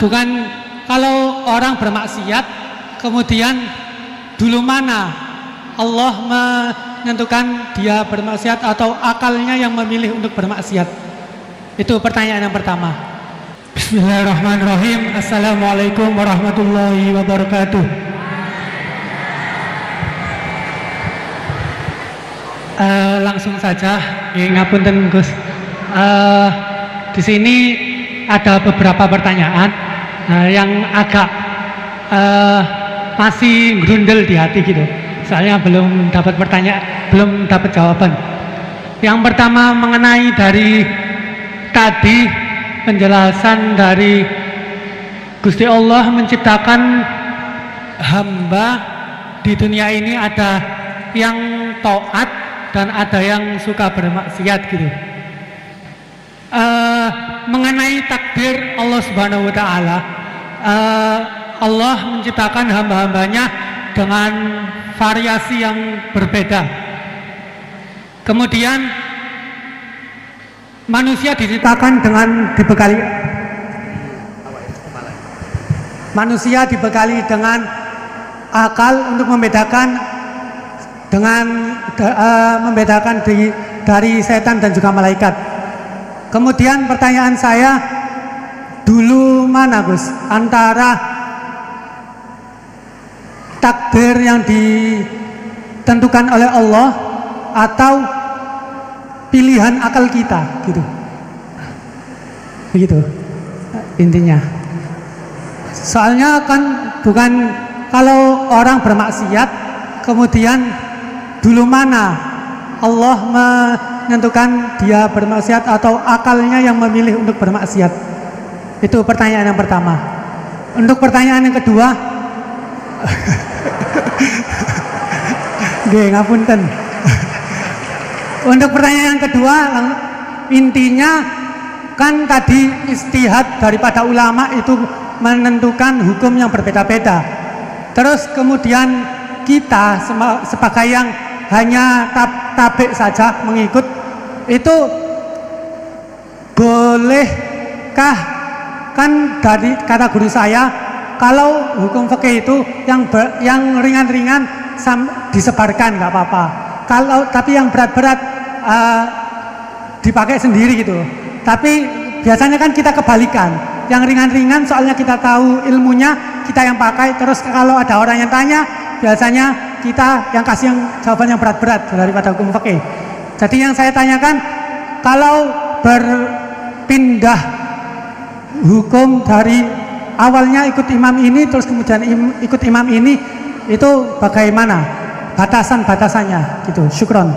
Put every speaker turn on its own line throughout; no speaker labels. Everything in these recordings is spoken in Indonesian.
bukan kalau orang bermaksiat kemudian dulu mana Allah menentukan dia bermaksiat atau akalnya yang memilih untuk bermaksiat? Itu pertanyaan yang pertama. Bismillahirrahmanirrahim. Assalamualaikum warahmatullahi wabarakatuh. Langsung saja, ngapunten Gus. Di sini ada beberapa pertanyaan yang agak masih grundel di hati gitu. Soalnya belum dapat jawaban. Yang pertama mengenai dari tadi penjelasan dari Gusti Allah menciptakan hamba di dunia ini, ada yang taat dan ada yang suka bermaksiat gitu. Mengenai takdir Allah Subhanahu wa taala, Allah menciptakan hamba-hambanya dengan variasi yang berbeda. Kemudian manusia diciptakan dengan akal untuk membedakan dari setan dan juga malaikat. Kemudian pertanyaan saya, dulu mana Gus antara takdir yang ditentukan oleh Allah atau pilihan akal kita gitu? Begitu intinya. Soalnya kan bukan kalau orang bermaksiat kemudian dulu mana Allah menentukan dia bermaksiat atau akalnya yang memilih untuk bermaksiat? Itu pertanyaan yang pertama. Untuk pertanyaan yang kedua, ngapunten. Untuk pertanyaan yang kedua, intinya kan tadi ijtihad daripada ulama itu menentukan hukum yang berbeda-beda. Terus kemudian kita sebagai yang hanya tabik saja mengikut, itu bolehkah? Kan dari kata guru saya, kalau hukum fikih itu yang ringan-ringan disebarkan nggak apa-apa. Tapi yang berat-berat dipakai sendiri gitu. Tapi biasanya kan kita kebalikan. Yang ringan-ringan soalnya kita tahu ilmunya, kita yang pakai. Terus kalau ada orang yang tanya, biasanya kita yang kasih jawaban yang berat-berat daripada hukum fikih. Jadi yang saya tanyakan, kalau berpindah hukum dari awalnya ikut imam ini terus kemudian ikut imam ini, itu bagaimana batasan-batasannya gitu? Syukron.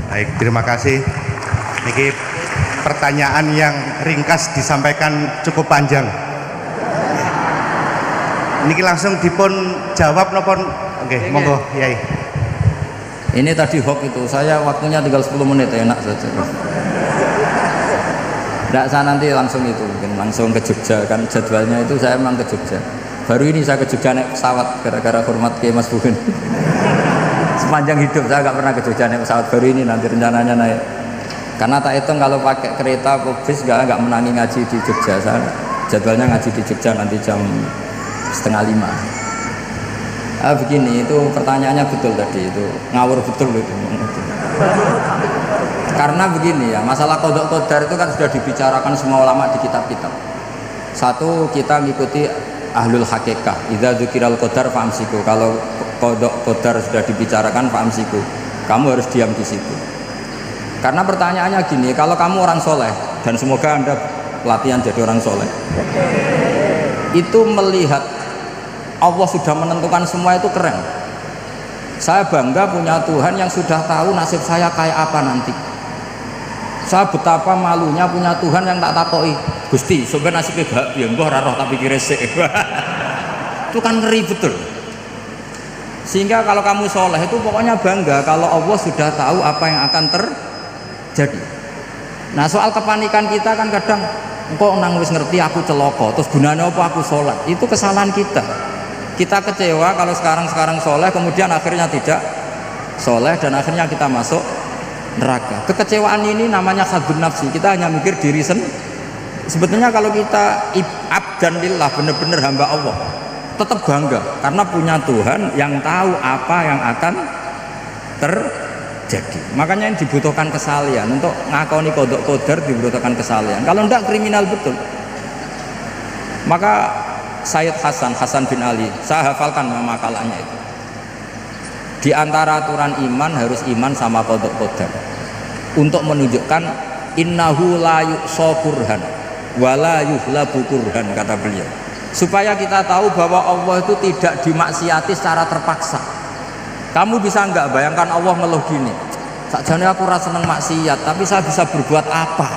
Baik, terima kasih. Niki pertanyaan yang ringkas disampaikan cukup panjang. Niki langsung dipun jawab nopon. Oke, monggo Yai.
Ini tadi hoax itu, saya waktunya tinggal 10 menit, enak saja. Enggak, saya nanti langsung itu, mungkin langsung ke Jogja, kan jadwalnya itu saya memang ke Jogja. Baru ini saya ke Jogja naik pesawat, gara-gara hormat ke Mas Bukin. Sepanjang hidup saya nggak pernah ke Jogja naik pesawat, baru ini nanti rencananya naik. Karena tak hitung kalau pakai kereta atau bis nggak menangi ngaji di Jogja. Saya jadwalnya ngaji di Jogja nanti jam 4:30. Begini, itu pertanyaannya betul tadi, itu ngawur betul itu. Karena begini ya, masalah qadha qadar itu kan sudah dibicarakan semua ulama di kitab-kitab. Satu, kita mengikuti ahlul hakikah, idza dzukiral qadar fa'amsiku. Kalau qadha qadar sudah dibicarakan fa'amsiku, kamu harus diam di situ. Karena pertanyaannya gini, kalau kamu orang soleh, dan semoga Anda latihan jadi orang soleh, itu melihat Allah sudah menentukan semua, itu keren. Saya bangga punya Tuhan yang sudah tahu nasib saya kayak apa nanti. Saya betapa malunya punya Tuhan yang tak takoi, Gusti, sebenarnya nasibnya bahagia, mbah ora roh tapi kiresik. Itu kan ngeri betul. Sehingga kalau kamu soleh itu pokoknya bangga kalau Allah sudah tahu apa yang akan terjadi. Nah, soal kepanikan kita kan kadang, kok nang wis ngerti aku celoko, terus gunanya apa aku sholat? Itu kesalahan kita. Kita kecewa kalau sekarang soleh, kemudian akhirnya tidak soleh, dan akhirnya kita masuk neraka. Kekecewaan ini namanya khadun nafsi. Kita hanya mikir diri Sebetulnya kalau kita abdan lillah, benar-benar hamba Allah, tetap bangga karena punya Tuhan yang tahu apa yang akan terjadi. Makanya yang dibutuhkan kesalian untuk ngakoni kodok kodar, dibutuhkan kesalian. Kalau enggak kriminal betul. Maka Sayyid Hasan bin Ali, saya hafalkan makalahnya itu. Di antara aturan iman harus iman sama kodok kodar untuk menunjukkan innahu la yuqsa kurhan wala yuhlabu kurhan, kata beliau, supaya kita tahu bahwa Allah itu tidak dimaksiati secara terpaksa. Kamu bisa enggak bayangkan Allah ngeluh gini, sakjane aku rasa seneng maksiat tapi saya bisa berbuat apa?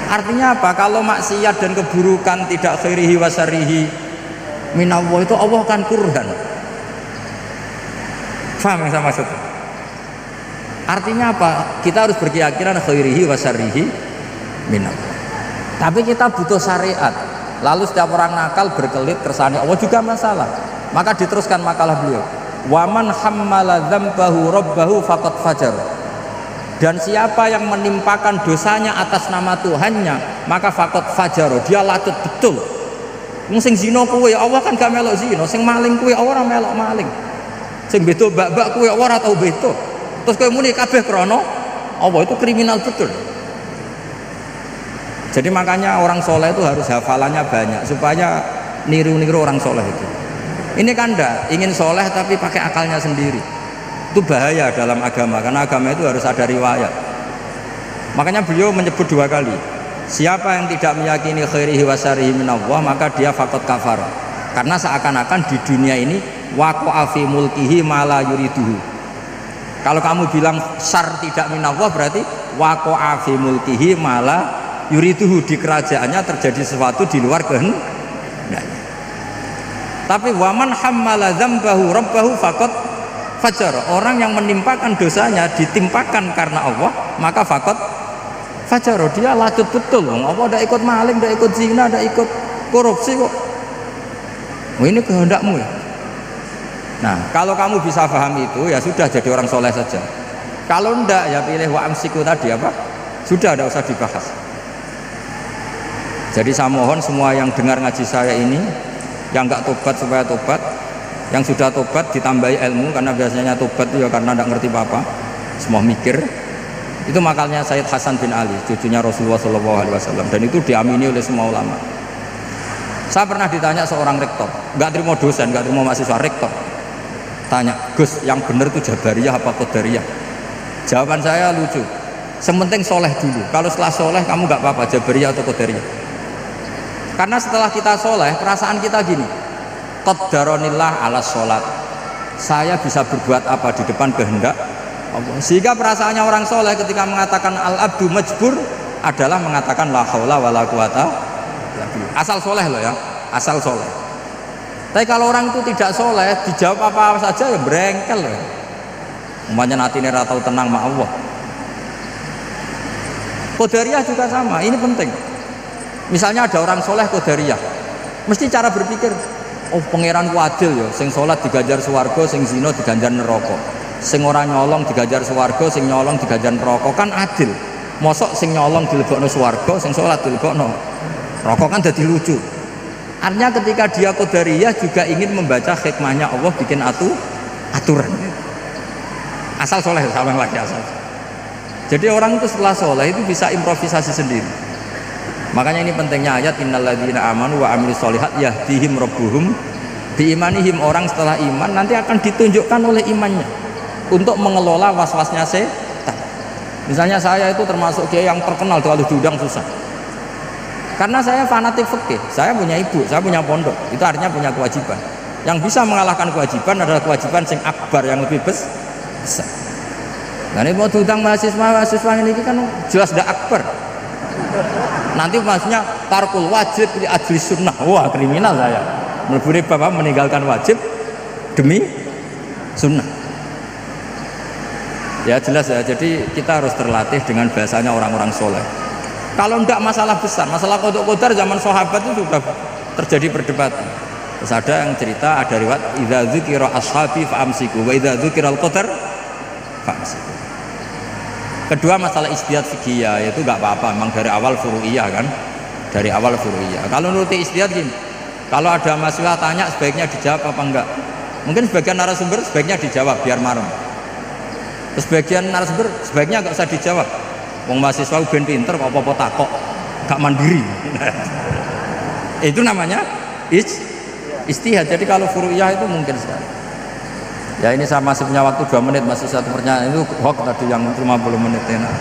Artinya apa? Kalau maksiat dan keburukan tidak khairihi wa syarrihi minallah, itu Allah kan kurhan. Faham yang saya maksud? Artinya apa? Kita harus berkeyakinan khairihi wa syarrihi minallah. Tapi kita butuh syariat. Lalu setiap orang nakal berkelit kersane Allah juga masalah. Maka diteruskan makalah beliau. Waman hammala dzambahu rabbahu faqad fajar. Dan siapa yang menimpakan dosanya atas nama Tuhannya, maka faqad fajar, dia latut betul. Sing zina kuwe Allah kan gak melok zina, sing maling kuwe ora melok maling. Sing beto bak-bak kuwe ora tau beto. Terus kowe muni kabeh krana Allah, itu kriminal betul. Jadi makanya orang soleh itu harus hafalannya banyak supaya niru-niru orang soleh itu. Ini kan enggak ingin soleh tapi pakai akalnya sendiri. Itu bahaya dalam agama, karena agama itu harus ada riwayat. Makanya beliau menyebut 2 kali. Siapa yang tidak meyakini khairihi wa syarrihi minallah, maka dia faqad kafar. Karena seakan-akan di dunia ini waqa'a fi mulkihi ma la yuriduhu. Kalau kamu bilang syar tidak minallah, berarti waqa'a fi mulkihi ma la yuriduhu, di kerajaannya terjadi sesuatu di luar kehendaknya. Tapi waman hammala dzambahu rabbahu faqad fajar, orang yang menimpakan dosanya ditimpakan karena Allah, maka faqad fajar, dia latut betul. Allah tidak ikut maling, tidak ikut zina, tidak ikut korupsi kok. Ini kehendakmu ya. Nah, kalau kamu bisa paham itu, ya sudah, jadi orang soleh saja. Kalau enggak, ya pilih wa amsiku tadi apa, sudah, tidak usah dibahas. Jadi saya mohon semua yang dengar ngaji saya ini, yang enggak tobat supaya tobat, yang sudah tobat ditambahi ilmu, karena biasanya tobat itu ya karena tidak ngerti apa-apa, semua mikir. Itu makalnya Sayyid Hasan bin Ali, cucunya Rasulullah SAW, dan itu diamini oleh semua ulama. Saya pernah ditanya seorang rektor, nggak terima dosen, nggak terima mahasiswa, rektor tanya, Gus, yang benar itu Jabariyah apa Qadariyah? Jawaban saya lucu, sementing soleh dulu, kalau setelah soleh kamu nggak apa-apa Jabariyah atau Qadariyah. Karena setelah kita soleh, perasaan kita gini, qaddaronillah ala sholat, saya bisa berbuat apa di depan kehendak Allah. Sehingga perasaannya orang soleh ketika mengatakan al-abdu majbur adalah mengatakan la haula wala quwata, asal soleh loh ya, asal soleh. Tapi kalau orang itu tidak soleh, dijawab apa saja ya berengkel loh. Umpamanya natine ra tau tenang ma Allah. Qadariyah juga sama, ini penting. Misalnya ada orang soleh Qadariyah, mesti cara berpikir, oh pangeran ku adil ya, sing sholat diganjar swarga, sing zina diganjar neraka, sing ora nyolong diganjar swarga, sing nyolong diganjar neraka, kan adil. Mosok sing nyolong dilebokno swarga, sing sholat dilebokno neraka, kan jadi lucu. Artinya ketika dia Qadariyah juga ingin membaca hikmahnya Allah bikin aturan. Asal soleh, sama lagi asal. Jadi orang itu setelah soleh itu bisa improvisasi sendiri. Makanya ini pentingnya ayat innalladzina amanu wa amilus sholihat yahdihim rabbuhum biimanihim. Orang setelah iman nanti akan ditunjukkan oleh imannya untuk mengelola was-wasnya setan. Misalnya saya itu termasuk kiai yang terkenal kalau diundang susah. Karena saya fanatik fikih, saya punya ibu, saya punya pondok, itu artinya punya kewajiban. Yang bisa mengalahkan kewajiban adalah kewajiban sing akbar, yang lebih besar. Nah ini mau diundang mahasiswa ini kan jelas tidak akbar. Nanti maksudnya tarkul wajib di adli sunnah, wah kriminal saya. Meleburi bapak meninggalkan wajib demi sunnah. Ya jelas ya, jadi kita harus terlatih dengan bahasanya orang-orang soleh. Kalau tidak masalah besar, masalah qada qadar zaman sahabat itu sudah terjadi perdebatan. Terus ada yang cerita, ada riwayat idza dzukira ashabi fa amsiku wa idza dzukira al-qadar fa amsiku. Kedua masalah istihad fikih itu nggak apa-apa, memang dari awal furu'iyah kan, dari awal furu'iyah. Kalau nuruti istihad gini, kalau ada mahasiswa tanya sebaiknya dijawab apa enggak? Mungkin sebagian narasumber sebaiknya dijawab biar marem. Terus sebagian narasumber sebaiknya nggak usah dijawab. Wong mahasiswa ben pinter kok apa-apa takok, gak mandiri. Itu namanya istihad. Jadi kalau furu'iyah itu mungkin sekali. Ya ini saya masih punya waktu 2 menit, masih satu pertanyaan itu hoax tadi yang 50 menit enak.